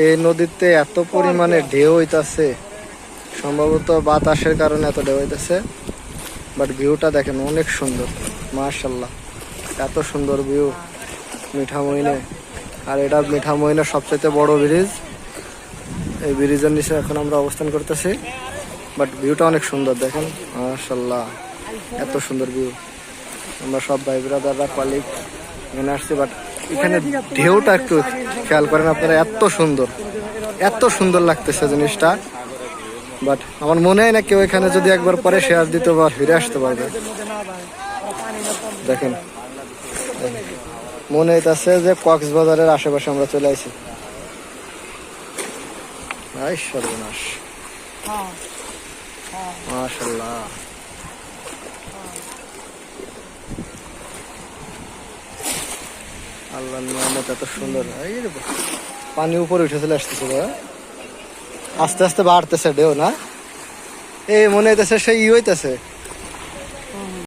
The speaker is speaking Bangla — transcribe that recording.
এই নদীতে এত পরিমাণে ঢেউ হইতাছে, সম্ভবত বাতাসের কারণে এত ঢেউ হইতাছে। বাট ভিউটা দেখেন অনেক সুন্দর, মাশাআল্লাহ এত সুন্দর ভিউ মিঠামইনে। আর এটা মিঠামইনের সবচেয়ে বড় ব্রিজ। এই ব্রিজের নিচে এখন আমরা অবস্থান করতেছি। বাট ভিউটা অনেক সুন্দর দেখেন, মাশাআল্লাহ এত সুন্দর ভিউ। আমরা সব ভাই ব্রাদাররা কলিগ এখানে আসছি। বাট এখানে ঢেউটা একটু খেয়াল করেন আপনারা, এত সুন্দর লাগতেছে জিনিসটা। বাট আমার মনে হয় না কেউ এখানে যদি একবার পরে সে আর দ্বিতীয়বার ফিরে আসতে পারবে। দেখেন মনে হইতেছে যে কক্সবাজারের আশেপাশে আমরা চলে আসি। সর্বনাশ, মাশাআল্লাহ আল্লাহর নিয়ামত এত সুন্দর। পানি উপরে উঠে চলে আসতেছে, আস্তে আস্তে বাড়তেছে ঢেউ না? এই মনে হইতেছে সেই হইতেছে